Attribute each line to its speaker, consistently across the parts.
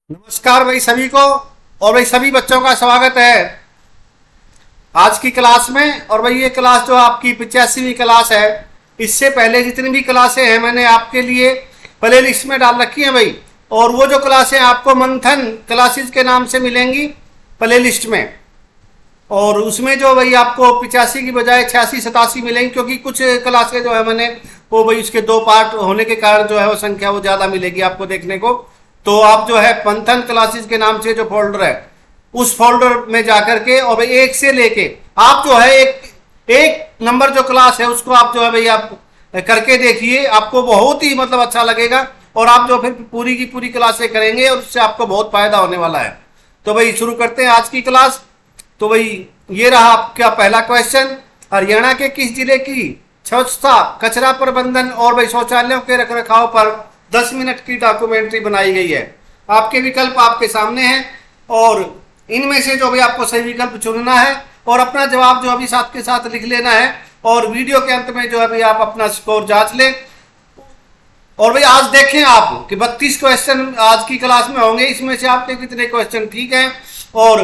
Speaker 1: नमस्कार भाई सभी को। और भाई सभी बच्चों का स्वागत है आज की क्लास में। और भाई ये क्लास जो आपकी 85वीं क्लास है, इससे पहले जितनी भी क्लासें हैं मैंने आपके लिए प्ले लिस्ट में डाल रखी हैं भाई। और वो जो क्लासें आपको मंथन क्लासेस के नाम से मिलेंगी प्ले लिस्ट में, और उसमें जो भाई आपको 85 की बजाय 86-87 मिलेंगी, क्योंकि कुछ क्लासें जो है मैंने वो भाई उसके 2 पार्ट होने के कारण जो है वो संख्या वो ज़्यादा मिलेगी आपको देखने को। तो आप जो है मंथन क्लासेस के नाम से जो फोल्डर है उस फोल्डर में जाकर के और भाई 1 से लेके आप जो है एक नंबर जो क्लास है उसको आप जो है भाई आप करके देखिए, आपको बहुत ही मतलब अच्छा लगेगा। और आप जो फिर पूरी की पूरी क्लासें करेंगे और उससे आपको बहुत फायदा होने वाला है। तो भाई शुरू करते हैं आज की क्लास। तो भाई ये रहा आपका पहला क्वेश्चन। हरियाणा के किस जिले की स्वच्छता, कचरा प्रबंधन और भाई शौचालयों के रखरखाव पर 10 मिनट की डॉक्यूमेंट्री बनाई गई है? आपके विकल्प आपके सामने हैं और इनमें से जो भी आपको सही विकल्प चुनना है और अपना जवाब जो अभी साथ के साथ लिख लेना है। और वीडियो के अंत में जो है आप अपना स्कोर जांच लें। और भाई आज देखें आप कि 32 क्वेश्चन आज की क्लास में होंगे, इसमें से आपके कितने क्वेश्चन ठीक हैं और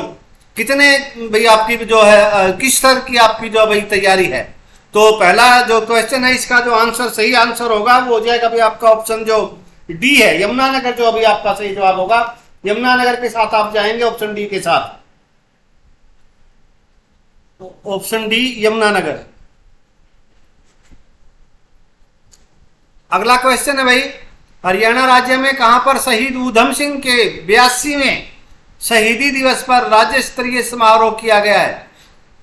Speaker 1: कितने भाई आपकी जो है किस स्तर की आपकी जो भाई तैयारी है। तो पहला जो क्वेश्चन है इसका जो आंसर सही आंसर होगा वो हो जाएगा भाई आपका ऑप्शन जो डी है, यमुनानगर। जो अभी आपका सही जवाब होगा यमुनानगर के साथ आप जाएंगे, ऑप्शन डी के साथ, ऑप्शन डी यमुनानगर। अगला क्वेश्चन है भाई, हरियाणा राज्य में कहां पर शहीद ऊधम सिंह के 82वें शहीदी दिवस पर राज्य स्तरीय समारोह किया गया है?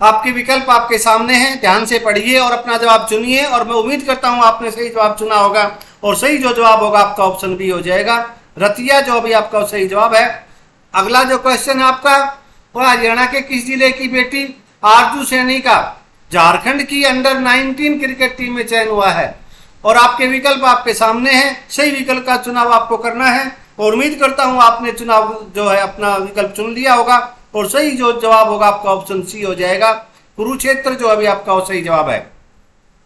Speaker 1: आपके विकल्प आपके सामने हैं, ध्यान से पढ़िए और अपना जवाब चुनिए। और मैं उम्मीद करता हूं आपने सही जवाब चुना होगा और सही जो जवाब होगा आपका ऑप्शन बी हो जाएगा, रतिया, जो अभी आपका सही जवाब है। अगला जो क्वेश्चन है आपका वह हरियाणा के किस जिले की बेटी आरजू सैनी का झारखंड की अंडर-19 क्रिकेट टीम में चयन हुआ है? और आपके विकल्प आपके सामने हैं, सही विकल्प का चुनाव आपको करना है और उम्मीद करता हूं आपने चुनाव जो है अपना विकल्प चुन लिया होगा और सही जो जवाब होगा आपका ऑप्शन सी हो जाएगा, कुरुक्षेत्र, जो अभी आपका सही जवाब है।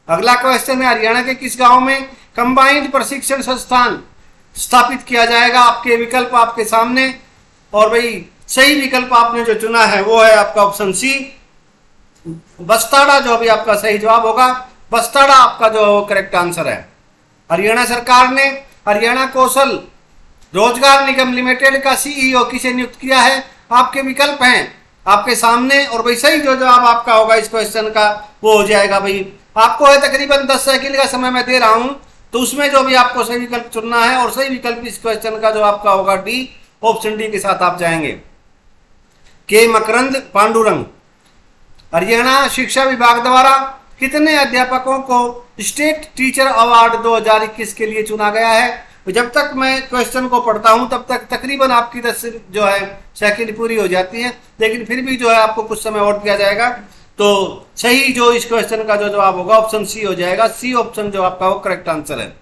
Speaker 1: अगला क्वेश्चन है, हरियाणा के किस गांव में कंबाइंड प्रशिक्षण संस्थान स्थापित किया जाएगा? आपके विकल्प आपके सामने और भाई सही विकल्प आपने जो चुना है वो है आपका ऑप्शन सी, बस्ताड़ा, जो अभी आपका सही जवाब होगा। बस्ताड़ा आपका जो करेक्ट आंसर है। हरियाणा सरकार ने हरियाणा कौशल रोजगार निगम लिमिटेड का सीईओ किसे नियुक्त किया है? आपके विकल्प हैं आपके सामने और भाई सही जो जवाब आपका होगा इस क्वेश्चन का वो हो जाएगा भाई, आपको है तकरीबन 10 सेकंड का समय मैं दे रहा हूं, तो उसमें जो भी आपको सही विकल्प चुनना है और सही विकल्प इस क्वेश्चन का जो आपका होगा डी, ऑप्शन डी के साथ आप जाएंगे। के मकरंद पांडुरंग। हरियाणा शिक्षा विभाग द्वारा कितने अध्यापकों को स्टेट टीचर अवार्ड 2021 के लिए चुना गया है? जब तक मैं क्वेश्चन को पढ़ता हूं तब तक तकरीबन आपकी 10 जो है सेकंड पूरी हो जाती है, लेकिन फिर भी जो है आपको कुछ समय और दिया जाएगा। तो सही जो इस क्वेश्चन का जो जवाब होगा ऑप्शन सी हो जाएगा। सी ऑप्शन जो आपका वो करेक्ट आंसर है।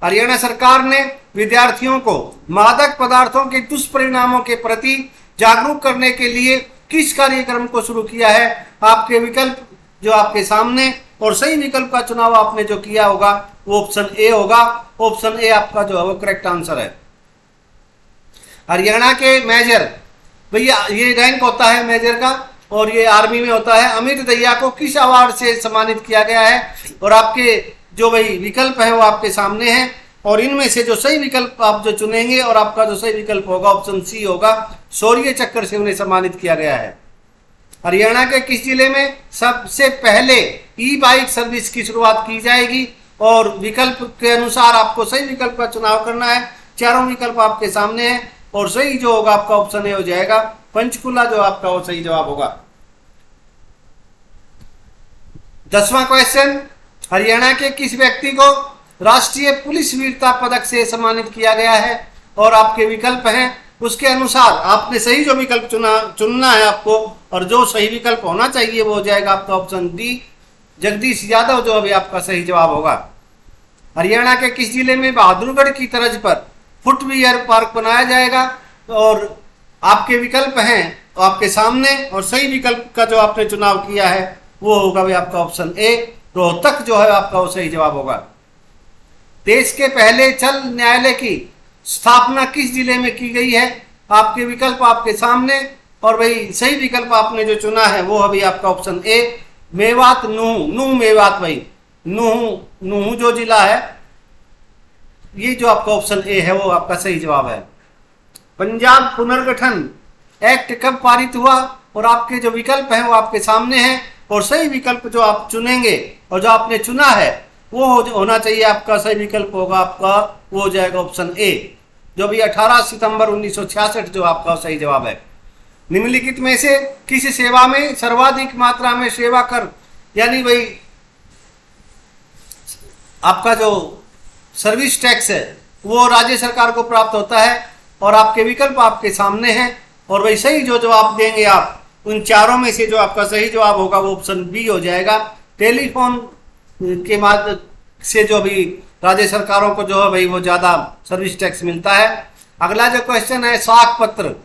Speaker 1: हरियाणा सरकार ने विद्यार्थियों को मादक पदार्थों के दुष्परिणामों के प्रति जागरूक करने के लिए किस कार्यक्रम को शुरू किया है? आपके विकल्प जो आपके सामने और सही विकल्प का चुनाव आपने जो किया होगा वो ऑप्शन ए होगा। ऑप्शन ए आपका जो है वो करेक्ट आंसर है। हरियाणा के मेजर, भैया ये रैंक होता है मेजर का और ये आर्मी में होता है, अमित दहिया को किस अवार्ड से सम्मानित किया गया है? और आपके जो भाई विकल्प है वो आपके सामने हैं और इनमें से जो सही विकल्प आप जो चुनेंगे और आपका जो सही विकल्प होगा ऑप्शन सी होगा, शौर्य चक्र से उन्हें सम्मानित किया गया है। हरियाणा के किस जिले में सबसे पहले ई बाइक सर्विस की शुरुआत की जाएगी? और विकल्प के अनुसार आपको सही विकल्प का चुनाव करना है। चारों विकल्प आपके सामने हैं और सही जो होगा आपका ऑप्शन ए हो जाएगा, पंचकुला, जो आपका वो सही जवाब होगा। 10वां क्वेश्चन, हरियाणा के किस व्यक्ति को राष्ट्रीय पुलिस वीरता पदक से सम्मानित किया गया है? और आपके विकल्प हैं उसके अनुसार आपने सही जो विकल्प चुनना है आपको और जो सही विकल्प होना चाहिए वो हो जाएगा आपका ऑप्शन डी, जगदीश यादव, जो अभी आपका सही जवाब होगा। हरियाणा के किस जिले में बहादुरगढ़ की तर्ज पर फुटवियर पार्क बनाया जाएगा? और आपके विकल्प हैं आपके सामने और सही विकल्प का जो आपने चुनाव किया है वो होगा भी आपका ऑप्शन ए, रोहतक, जो है आपका वो सही जवाब होगा। देश के पहले जल न्यायालय की स्थापना किस जिले में की गई है? आपके विकल्प आपके सामने, और भाई सही विकल्प आपने जो चुना है वो अभी आपका ऑप्शन ए, मेवात, नूह। नूह मेवात भाई, नूह, नूह जो जिला है, ये जो आपका ऑप्शन ए है वो आपका सही जवाब है। पंजाब पुनर्गठन एक्ट कब पारित हुआ? और आपके जो विकल्प हैं वो आपके सामने हैं, और सही विकल्प जो आप चुनेंगे और जो आपने चुना है वो होना चाहिए आपका सही विकल्प होगा आपका, वो हो जाएगा ऑप्शन ए, जो भी 18 सितंबर 1966 जो आपका सही जवाब है। निम्नलिखित में से किस सेवा में सर्वाधिक मात्रा में सेवा कर, यानी भाई आपका जो सर्विस टैक्स है वो राज्य सरकार को प्राप्त होता है? और आपके विकल्प आपके सामने हैं, और वही सही जो जवाब देंगे आप उन चारों में से जो आपका सही जवाब होगा वो ऑप्शन बी हो जाएगा। टेलीफोन के माध्यम से जो भी राज्य सरकारों को जो है भाई वो ज़्यादा सर्विस टैक्स मिलता है। अगला जो क्वेश्चन है, साख पत्र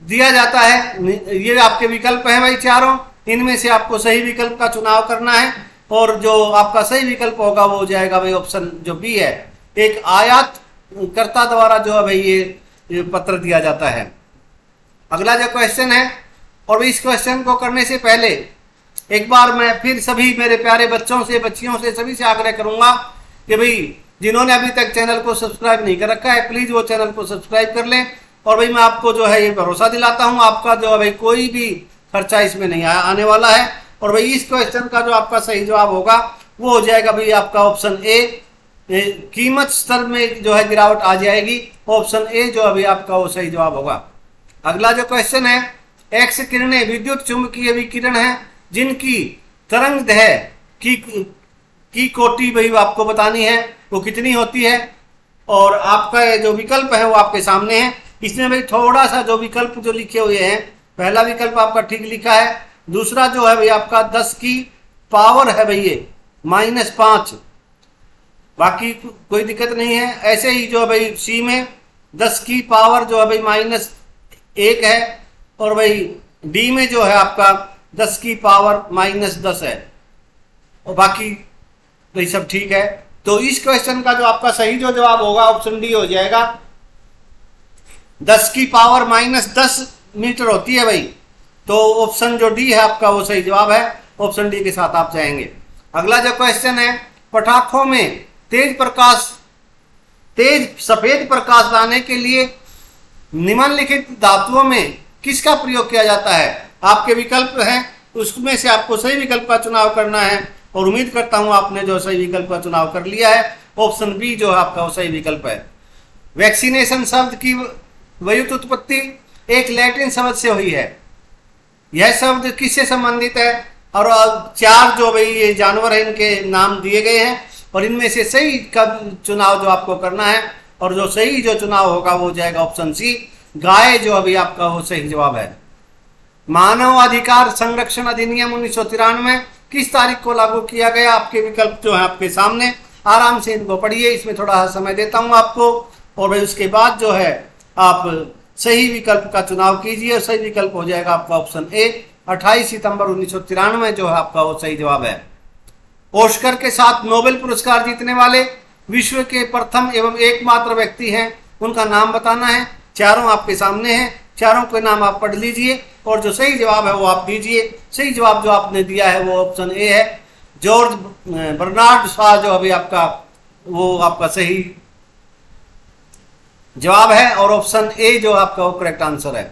Speaker 1: दिया जाता है, ये आपके विकल्प हैं भाई चारों, इनमें से आपको सही विकल्प का चुनाव करना है, और जो आपका सही विकल्प होगा वो हो जाएगा भाई ऑप्शन जो बी है, एक आयातकर्ता द्वारा जो है भाई ये पत्र दिया जाता है। अगला जो क्वेश्चन है, और इस क्वेश्चन को करने से पहले एक बार मैं फिर सभी मेरे प्यारे बच्चों से, बच्चियों से, सभी से आग्रह करूंगा कि भाई जिन्होंने अभी तक चैनल को सब्सक्राइब नहीं कर रखा है प्लीज़ वो चैनल को सब्सक्राइब कर लें। और भाई मैं आपको जो है ये भरोसा दिलाता हूँ आपका जो है भाई कोई भी खर्चा इसमें नहीं आने वाला है। और भाई इस क्वेश्चन का जो आपका सही जवाब होगा वो हो जाएगा भाई आपका ऑप्शन ए, कीमत स्तर में जो है गिरावट आ जाएगी, ऑप्शन ए जो अभी आपका वो सही जवाब होगा। अगला जो क्वेश्चन है, एक्स किरणें विद्युत चुंबकीय विकिरण है जिनकी तरंग दैर्घ्य की कोटि भाई आपको बतानी है वो कितनी होती है, और आपका जो विकल्प है वो आपके सामने है। इसमें भाई थोड़ा सा जो विकल्प जो लिखे हुए हैं, पहला विकल्प आपका ठीक लिखा है, दूसरा जो है भाई आपका 10 की पावर है भाई ये -5, बाकी कोई दिक्कत नहीं है। ऐसे ही जो है भाई सी में 10 की पावर जो है भाई -1 है, और भाई डी में जो है आपका 10 की पावर -10 है, और बाकी भाई सब ठीक है। तो इस क्वेश्चन का जो आपका सही जो जवाब होगा ऑप्शन डी हो जाएगा। 10 की पावर -10 मीटर होती है भाई, तो ऑप्शन जो डी है आपका वो सही जवाब है, ऑप्शन डी के साथ आप जाएंगे। अगला जो क्वेश्चन है, पटाखों में तेज सफेद प्रकाश लाने के लिए निम्नलिखित धातुओं में किसका प्रयोग किया जाता है? आपके विकल्प हैं, उसमें से आपको सही विकल्प का चुनाव करना है, और उम्मीद करता हूं आपने जो सही विकल्प का चुनाव कर लिया है, ऑप्शन बी जो है आपका वो सही विकल्प है। वैक्सीनेशन शब्द की व्युत्पत्ति एक लैटिन शब्द से हुई है, यह शब्द किससे संबंधित है? और 4 जो भाई ये जानवर है इनके नाम दिए गए हैं, और इनमें से सही का चुनाव जो आपको करना है, और जो सही जो चुनाव होगा वो हो जाएगा ऑप्शन सी, गाय जो अभी आपका वो सही जवाब है। मानव अधिकार संरक्षण अधिनियम 1993 किस तारीख को लागू किया गया? आपके विकल्प जो है आपके सामने, आराम से इनको पढ़िए, इसमें थोड़ा समय देता हूं आपको, और भाई उसके बाद जो है आप सही विकल्प का चुनाव कीजिए, और सही विकल्प हो जाएगा आपका ऑप्शन ए, 28 सितंबर 1993 जो है आपका वो सही जवाब है। ऑस्कर के साथ नोबेल पुरस्कार जीतने वाले विश्व के प्रथम एवं एकमात्र व्यक्ति हैं, उनका नाम बताना है। चारों आपके सामने हैं, चारों के नाम आप पढ़ लीजिए, और जो सही जवाब है वो आप दीजिए। सही जवाब जो आपने दिया है वो ऑप्शन ए है, जॉर्ज बर्नार्ड शॉ जो अभी आपका वो आपका सही जवाब है, और ऑप्शन ए जो आपका वो करेक्ट आंसर है।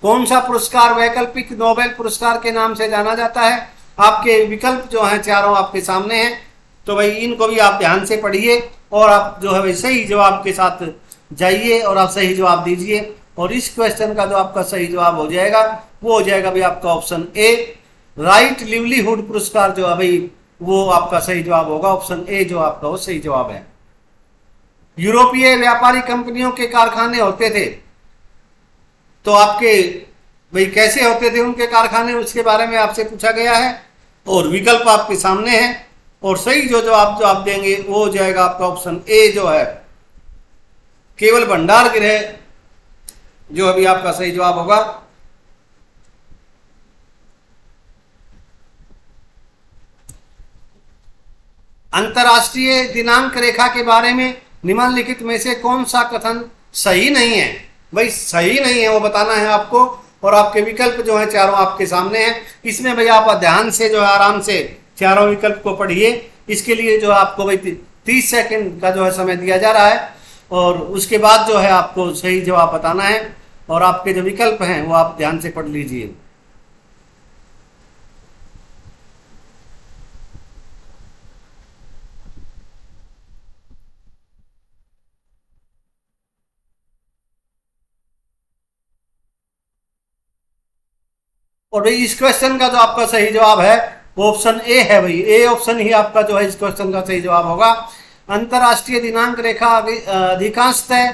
Speaker 1: कौन सा पुरस्कार वैकल्पिक नोबेल पुरस्कार के नाम से जाना जाता है? आपके विकल्प जो हैं चारों आपके सामने हैं, तो भाई इनको भी आप ध्यान से पढ़िए, और आप जो है भाई सही जवाब के साथ जाइए और आप सही जवाब दीजिए। और इस क्वेश्चन का जो आपका सही जवाब हो जाएगा वो हो जाएगा भाई आपका ऑप्शन ए, राइट लिवलीहुड पुरस्कार जो है भाई वो आपका सही जवाब होगा, ऑप्शन ए जो आपका वो सही जवाब है। यूरोपीय व्यापारी कंपनियों के कारखाने होते थे, तो आपके भाई कैसे होते थे उनके कारखाने, उसके बारे में आपसे पूछा गया है, और विकल्प आपके सामने है, और सही जो जवाब जो आप देंगे वो हो जाएगा आपका ऑप्शन ए जो है, केवल भंडार गृह जो अभी आपका सही जवाब होगा। अंतरराष्ट्रीय दिनांक रेखा के बारे में निम्नलिखित में से कौन सा कथन सही नहीं है? भाई सही नहीं है वो बताना है आपको, और आपके विकल्प जो है चारों आपके सामने हैं। इसमें भाई आप ध्यान से जो है आराम से चारों विकल्प को पढ़िए। इसके लिए जो है आपको भाई 30 सेकंड का जो है समय दिया जा रहा है, और उसके बाद जो है आपको सही जवाब बताना है, और आपके जो विकल्प हैं वो आप ध्यान से पढ़ लीजिए। और भाई इस क्वेश्चन का जो आपका सही जवाब है वो ऑप्शन ए है। भाई ए ऑप्शन ही आपका जो है इस क्वेश्चन का सही जवाब होगा। अंतरराष्ट्रीय दिनांक रेखा अधिकांशतः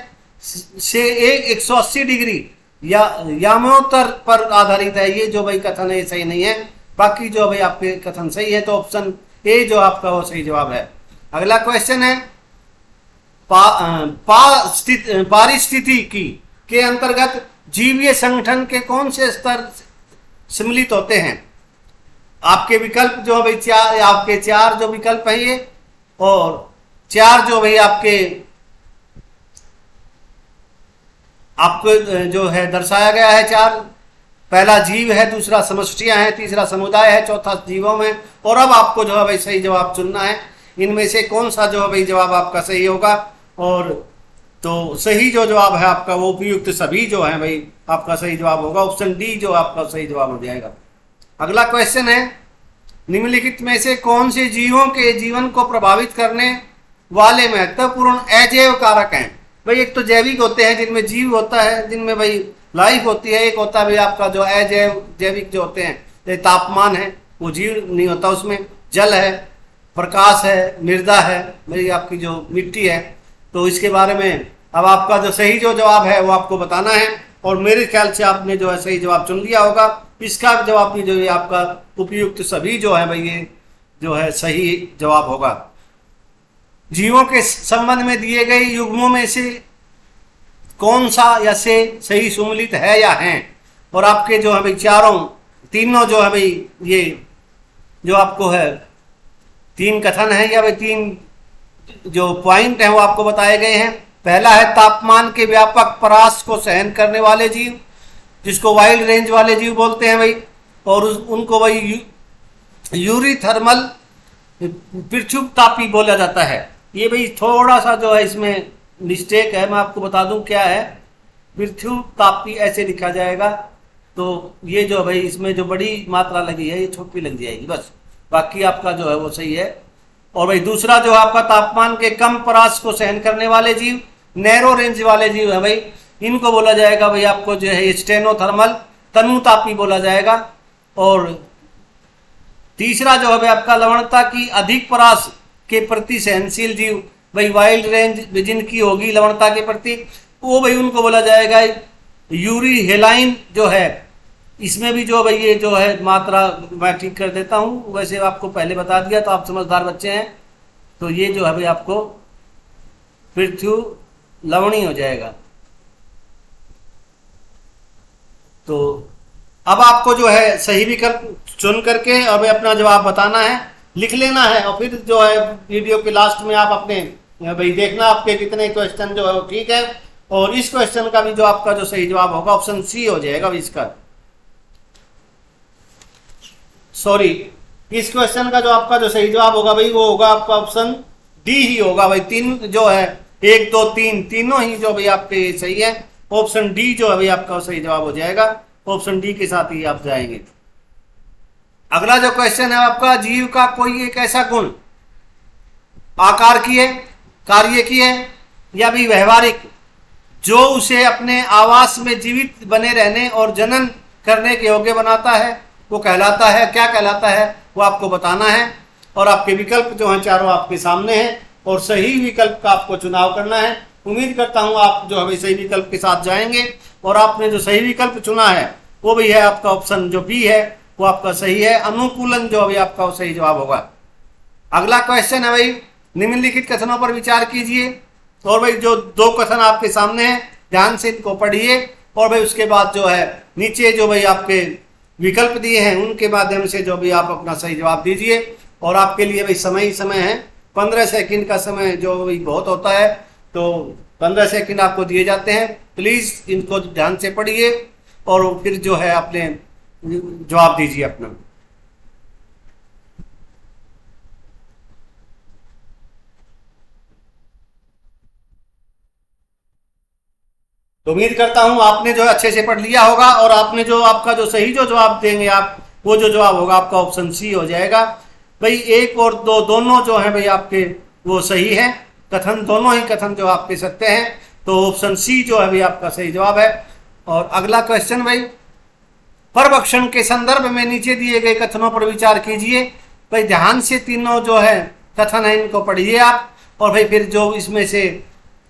Speaker 1: से 180 डिग्री या यामोत्तर पर आधारित है। ये जो भाई कथन है सही नहीं है, बाकी जो भाई आपके कथन सही है, तो ऑप्शन ए जो आपका वो सही जवाब है। अगला क्वेश्चन है पारिस्थितिकी के अंतर्गत जीवीय संगठन के कौन से स्तर सम्मिलित होते हैं? आपके विकल्प जो है भाई आपके चार जो विकल्प हैं ये, और चार जो भाई आपको जो है दर्शाया गया है चार। पहला जीव है, दूसरा समष्टियां हैं, तीसरा समुदाय है, चौथा जीवों में। और अब आपको जो है भाई सही जवाब चुनना है। इनमें से कौन सा जो है भाई जवाब आपका सही होगा? और तो सही जो जवाब है आपका वो उपयुक्त सभी जो है भाई आपका सही जवाब होगा। ऑप्शन डी जो आपका सही जवाब हो जाएगा। अगला क्वेश्चन है निम्नलिखित में से कौन से जीवों के जीवन को प्रभावित करने वाले महत्वपूर्ण अजैव कारक हैं? भाई एक तो जैविक होते हैं जिनमें जीव होता है, जिनमें भाई लाइफ होती है। एक होता है भाई आपका जो जैविक जो होते हैं, तापमान है वो जीव नहीं होता, उसमें जल है, प्रकाश है, मृदा है, भाई आपकी जो मिट्टी है। तो इसके बारे में अब आपका जो सही जो जवाब है वो आपको बताना है, और मेरे ख्याल से आपने जो है सही जवाब चुन लिया होगा। इसका जवाब भी जो है आपका उपयुक्त सभी जो है भाई ये जो है सही जवाब होगा। जीवों के संबंध में दिए गए युग्मों में से कौन सा या से सही सुमेलित है या हैं? और आपके जो है भाई तीनों जो है भाई ये जो आपको है तीन कथन है या भाई तीन जो पॉइंट है वो आपको बताए गए हैं। पहला है तापमान के व्यापक परास को सहन करने वाले जीव, जिसको वाइल्ड रेंज वाले जीव बोलते हैं भाई, और उनको भाई यूरी थर्मल पृथ्वीतापी बोला जाता है। ये भाई थोड़ा सा जो है इसमें मिस्टेक है, मैं आपको बता दूं क्या है। पृथ्वीतापी ऐसे लिखा जाएगा, तो ये जो भाई इसमें जो बड़ी मात्रा लगी है ये छोटी लग जाएगी बस, बाकी आपका जो है वो सही है। और भाई दूसरा जो आपका तापमान के कम परास को सहन करने वाले जीव, नैरो रेंज वाले जीव है भाई, इनको बोला जाएगा भाई आपको जो है स्टेनोथर्मल तनुतापी बोला जाएगा। और तीसरा जो है भाई आपका लवणता की अधिक परास के प्रति सहनशील जीव, भाई वाइल्ड रेंज जिनकी होगी लवणता के प्रति, वो भाई उनको बोला जाएगा यूरी हेलाइन जो है। इसमें भी जो भाई ये जो है मात्रा मैं ठीक कर देता हूँ, वैसे आपको पहले बता दिया तो आप समझदार बच्चे हैं। तो ये जो है भाई आपको पृथ्वी लवणी हो जाएगा। तो अब आपको जो है सही विकल्प चुन करके अब अपना जवाब बताना है, लिख लेना है, और फिर जो है वीडियो के लास्ट में आप अपने भाई देखना आपके कितने क्वेश्चन जो है वो ठीक है। और इस क्वेश्चन का भी जो आपका जो सही जवाब होगा ऑप्शन सी हो जाएगा इसका। सॉरी, इस क्वेश्चन का जो आपका जो सही जवाब होगा भाई वो होगा आपका ऑप्शन डी ही होगा भाई। तीन जो है 1 2 3 तीनों ही जो भाई आपके सही है। ऑप्शन डी जो है भाई आपका सही जवाब हो जाएगा। ऑप्शन डी के साथ ही आप जाएंगे। अगला जो क्वेश्चन है आपका, जीव का कोई एक ऐसा गुण आकार की है, कार्य की है या भी व्यवहारिक जो उसे अपने आवास में जीवित बने रहने और जनन करने के योग्य बनाता है, वो कहलाता है, क्या कहलाता है वो आपको बताना है। और आपके विकल्प जो हैं चारों आपके सामने हैं, और सही विकल्प का आपको चुनाव करना है। उम्मीद करता हूं आप जो है सही विकल्प के साथ जाएंगे, और आपने जो सही विकल्प चुना है वो भी है आपका ऑप्शन जो बी है वो आपका सही है। अनुकूलन जो अभी आपका सही जवाब होगा। अगला क्वेश्चन है भाई, निम्नलिखित कथनों पर विचार कीजिए। और भाई जो दो कथन आपके सामने हैं ध्यान से इनको पढ़िए, और भाई उसके बाद जो है नीचे जो भाई आपके विकल्प दिए हैं उनके माध्यम से जो भी आप अपना सही जवाब दीजिए। और आपके लिए भाई समय ही समय है, 15 सेकंड का समय जो भाई बहुत होता है, तो 15 सेकंड आपको दिए जाते हैं, प्लीज इनको ध्यान से पढ़िए और फिर जो है अपने जवाब दीजिए अपना। तो उम्मीद करता हूं आपने जो है अच्छे से पढ़ लिया होगा और आपने जो आपका जो सही जो जवाब देंगे आप, वो जो जवाब होगा आपका ऑप्शन सी हो जाएगा। भाई 1 और 2 दोनों जो है भाई आपके वो सही है, कथन दोनों ही कथन जो आपके सत्य हैं, तो ऑप्शन सी जो है भाई आपका सही जवाब है। और अगला क्वेश्चन भाई, परभक्षण के संदर्भ में नीचे दिए गए कथनों पर विचार कीजिए। भाई ध्यान से तीनों जो है कथन है इनको पढ़िए आप, और भाई फिर जो इसमें से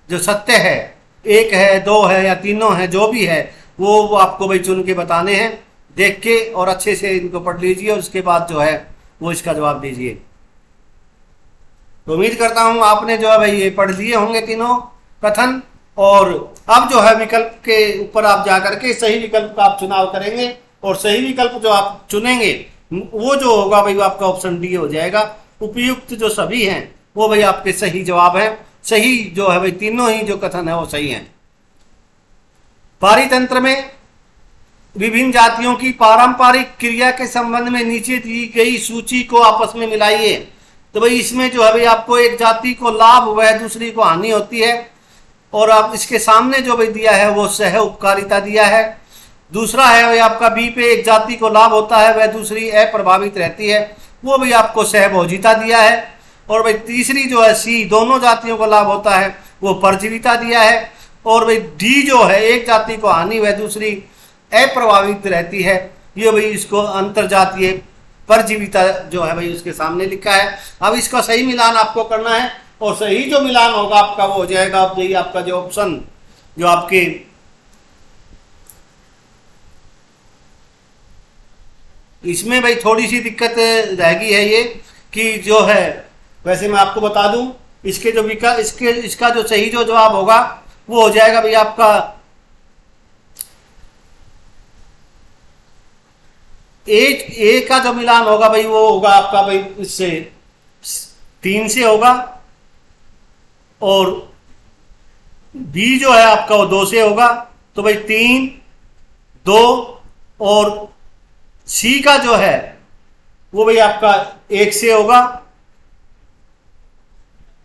Speaker 1: जो सत्य है, 1 है 2 है या तीनों है, जो भी है वो आपको भाई चुन के बताने हैं, देख के और अच्छे से इनको पढ़ लीजिए और उसके बाद जो है वो इसका जवाब दीजिए। तो उम्मीद करता हूं आपने जो है भाई ये पढ़ लिए होंगे तीनों कथन, और अब जो है विकल्प के ऊपर आप जाकर के सही विकल्प का आप चुनाव करेंगे, और सही विकल्प जो आप चुनेंगे वो जो होगा भाई आपका ऑप्शन डी हो जाएगा। उपयुक्त जो सभी हैं वो भाई आपके सही जवाब हैं, सही जो है भाई तीनों ही जो कथन है वो सही हैं। पारितंत्र में विभिन्न जातियों की पारंपरिक क्रिया के संबंध में नीचे दी गई सूची को आपस में मिलाइए। तो भाई इसमें जो है भाई आपको एक जाति को लाभ व दूसरी को हानि होती है, और आप इसके सामने जो भाई दिया है वो सह उपकारिता दिया है। दूसरा है भाई आपका बी पे एक जाति को लाभ होता है वह दूसरी अप्रभावित रहती है, वो भी आपको सहभोजिता दिया है। और भाई तीसरी जो है सी, दोनों जातियों को लाभ होता है वो परजीविता दिया है। और भाई डी जो है एक जाति को हानि वह दूसरी अप्रभावित रहती है, ये भाई इसको अंतरजातीय परजीविता जो है भाई उसके सामने लिखा है। अब इसका सही मिलान आपको करना है, और सही जो मिलान होगा आपका वो हो जाएगा अब यही आपका जो ऑप्शन जो आपके इसमें भाई थोड़ी सी दिक्कत रहेगी है ये कि जो है, वैसे मैं आपको बता दूं इसके जो इसका जो सही जो जवाब होगा वो हो जाएगा भाई आपका ए का जो मिलान होगा भाई वो होगा आपका भाई इससे 3 से होगा, और बी जो है आपका वो 2 से होगा। तो भाई 3, 2 और सी का जो है वो भाई आपका 1 से होगा,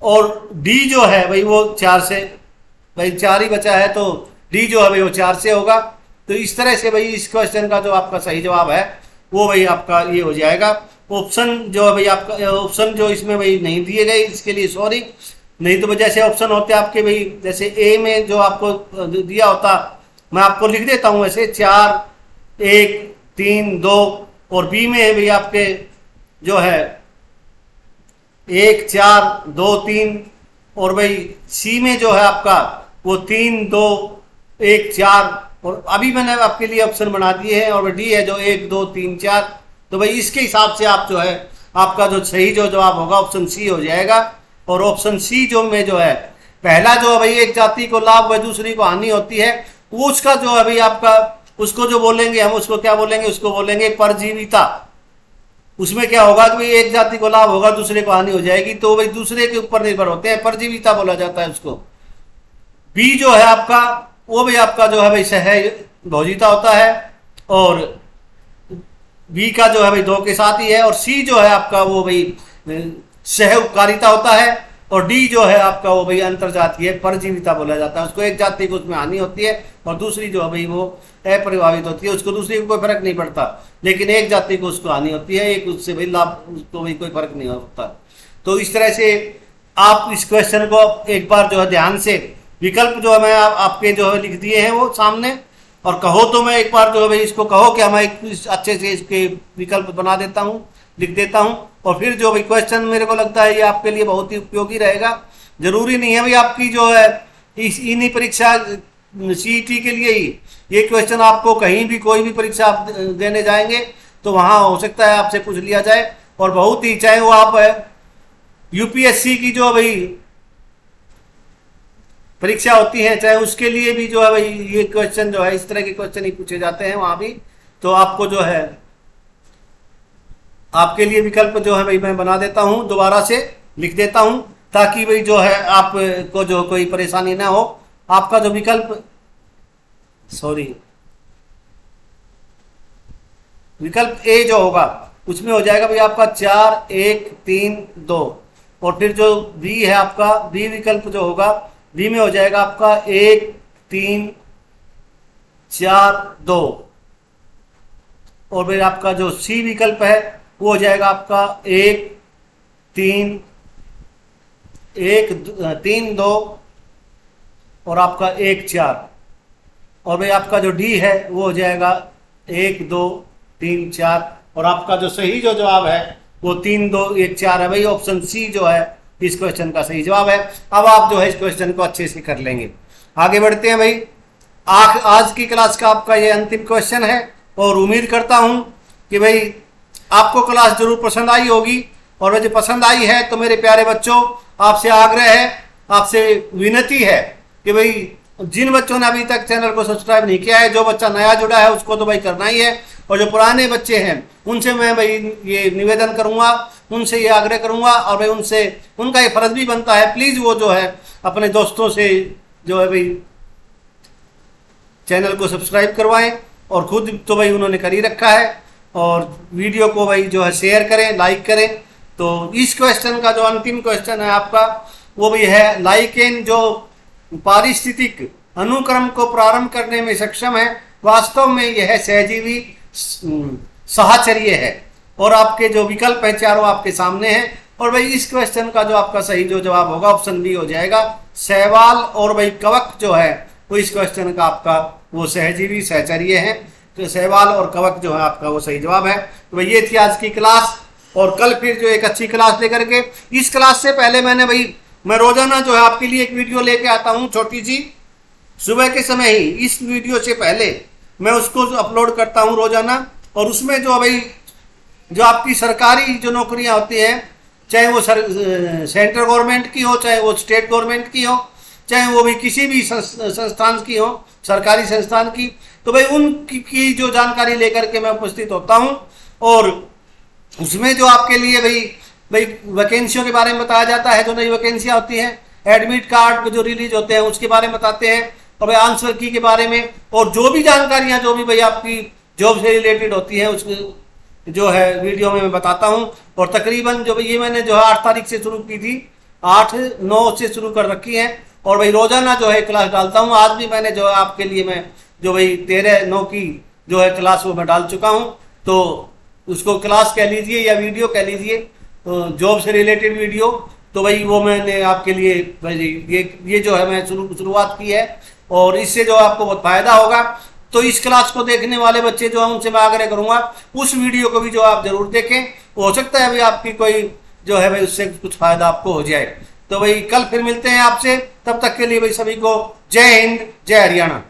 Speaker 1: और डी जो है भाई वो 4 से, भाई 4 ही बचा है तो डी जो है भाई वो 4 से होगा। तो इस तरह से भाई इस क्वेश्चन का जो आपका सही जवाब है वो भाई आपका ये हो जाएगा। ऑप्शन जो है भाई आपका ऑप्शन जो इसमें भाई नहीं दिए गए, इसके लिए सॉरी, नहीं तो जैसे ऑप्शन होते आपके भाई, जैसे ए में जो आपको दिया होता मैं आपको लिख देता हूं ऐसे 4, 1, 3, 2, और बी में है भाई आपके जो है 1, 4, 2, 3, और भाई सी में जो है आपका वो 3, 2, 1, 4, और अभी मैंने आपके लिए ऑप्शन बना दिए हैं, और डी है जो 1, 2, 3, 4। तो भाई इसके हिसाब से आप जो है आपका जो सही जो जवाब होगा ऑप्शन सी हो जाएगा। और ऑप्शन सी जो में जो है पहला जो है भाई एक जाति को लाभ व दूसरी को हानि होती है, वो उसका जो है भाई आपका उसको जो बोलेंगे हम उसको क्या बोलेंगे, उसको बोलेंगे परजीविता। उसमें क्या होगा कि भाई एक जाति को लाभ होगा दूसरे को हानि हो जाएगी, तो भाई दूसरे के ऊपर निर्भर होते हैं, परजीविता बोला जाता है उसको। बी जो है आपका वो भी आपका जो है भाई सहभोजिता होता है, और बी का जो है भाई 2 के साथ ही है, और सी जो है आपका वो भाई सह उपकारिता होता है, और डी जो है आपका वो भाई अंतरजातीय परजीविता बोला जाता है। उसको एक जाति को उसमें हानि होती है और दूसरी जो है भाई वो अप्रभावित होती है, उसको दूसरी को कोई फर्क नहीं पड़ता, लेकिन एक जाति को उसको हानि होती है, एक उससे भाई लाभ, उसको भाई कोई फर्क नहीं होता। तो इस तरह से आप इस क्वेश्चन को एक बार जो है ध्यान से विकल्प जो है मैं आपके जो है लिख दिए हैं वो सामने, और कहो तो मैं एक बार जो है भाई इसको कहो कि मैं एक अच्छे से इसके विकल्प बना देता हूँ, लिख देता हूँ, और फिर जो भाई क्वेश्चन मेरे को लगता है ये आपके लिए बहुत ही उपयोगी रहेगा। जरूरी नहीं है भाई आपकी जो है इस इन्हीं परीक्षा सीईटी के लिए ही ये क्वेश्चन आपको कहीं भी कोई भी परीक्षा आप देने जाएंगे तो वहाँ हो सकता है आपसे पूछ लिया जाए, और बहुत ही चाहे वो आप यूपीएससी की जो भाई परीक्षा होती है चाहे उसके लिए भी जो है भाई ये क्वेश्चन जो है इस तरह के क्वेश्चन ही पूछे जाते हैं वहां भी। तो आपको जो है आपके लिए विकल्प जो है भाई मैं बना देता हूं, दोबारा से लिख देता हूं। ताकि भाई जो है आपको जो कोई परेशानी ना हो। आपका जो विकल्प विकल्प ए जो होगा उसमें हो जाएगा भाई आपका 4 1 3 2। और फिर जो बी है आपका बी विकल्प जो होगा बी में हो जाएगा आपका 1 3 4 2। और फिर आपका जो सी विकल्प है वो हो जाएगा आपका 1 3 2 और आपका 1 4। और भाई आपका जो डी है वो हो जाएगा 1 2 3 4। और आपका जो सही जो जवाब है वो 3 2 1 4 है। भाई ऑप्शन सी जो है इस क्वेश्चन का सही जवाब है। अब आप जो है इस क्वेश्चन को अच्छे से कर लेंगे। आगे बढ़ते हैं भाई। आज की क्लास का आपका ये अंतिम क्वेश्चन है और उम्मीद करता हूं कि भाई आपको क्लास जरूर पसंद आई होगी। और यदि पसंद आई है तो मेरे प्यारे बच्चों, आपसे आग्रह है, आपसे विनती है कि भाई जिन बच्चों ने अभी तक चैनल को सब्सक्राइब नहीं किया है, जो बच्चा नया जुड़ा है उसको तो भाई करना ही है। और जो पुराने बच्चे हैं उनसे मैं भाई ये निवेदन करूंगा, उनसे ये आग्रह करूंगा और भाई उनसे उनका ये फर्ज भी बनता है, प्लीज़ वो जो है अपने दोस्तों से जो है भाई चैनल को सब्सक्राइब करवाएं। और खुद तो भाई उन्होंने कर ही रखा है। और वीडियो को भाई जो है शेयर करें, लाइक करें। तो इस क्वेश्चन का जो अंतिम क्वेश्चन है आपका वो भी है, लाइकेन जो पारिस्थितिक अनुक्रम को प्रारंभ करने में सक्षम है, वास्तव में यह सहजीवी साहचर्य है। और आपके जो विकल्प है चारों आपके सामने हैं। और भाई इस क्वेश्चन का जो आपका सही जो जवाब होगा ऑप्शन बी हो जाएगा। शैवाल और भाई कवक जो है वो इस क्वेश्चन का आपका वो सहजीवी सहचर्य है। तो शैवाल और कवक जो है आपका वो सही जवाब है। तो भाई ये थी आज की क्लास। और कल फिर जो एक अच्छी क्लास लेकर के, इस क्लास से पहले मैं रोजाना जो है आपके लिए एक वीडियो लेके आता हूँ छोटी सी, सुबह के समय ही। इस वीडियो से पहले मैं उसको अपलोड करता हूँ रोजाना। और उसमें जो भाई जो आपकी सरकारी जो नौकरियां होती हैं, चाहे वो सेंट्रल गवर्नमेंट की हो, चाहे वो स्टेट गवर्नमेंट की हो, चाहे वो भी किसी भी संस्थान की हो, सरकारी संस्थान की, तो भाई उनकी जो जानकारी लेकर के मैं उपस्थित होता हूँ। और उसमें जो आपके लिए भाई वैकेंसियों के बारे में बताया जाता है, जो नई वैकेंसियां होती हैं, एडमिट कार्ड जो रिलीज होते हैं उसके बारे में बताते हैं, और भाई आंसर की के बारे में, और जो भी जानकारियां जो भी भाई आपकी जॉब से रिलेटेड होती है उसके जो है वीडियो में मैं बताता हूं। और तकरीबन जो भाई ये मैंने जो है 8 तारीख से शुरू की थी, 8 9 से शुरू कर रखी है। और भाई रोजाना जो है क्लास डालता हूँ। आज भी मैंने जो है आपके लिए मैं जो भाई 13 9 की जो है क्लास वो मैं डाल चुका हूँ। तो उसको क्लास कह लीजिए या वीडियो कह लीजिए, जॉब से रिलेटेड वीडियो। तो भाई वो मैंने आपके लिए भाई ये जो है मैं शुरुआत की है। और इससे जो आपको बहुत फायदा होगा। तो इस क्लास को देखने वाले बच्चे जो हैं उनसे मैं आग्रह करूंगा उस वीडियो को भी जो आप जरूर देखें। हो सकता है भाई आपकी कोई जो है भाई उससे कुछ फायदा आपको हो जाए। तो भाई कल फिर मिलते हैं आपसे, तब तक के लिए भाई सभी को जय हिंद, जय हरियाणा।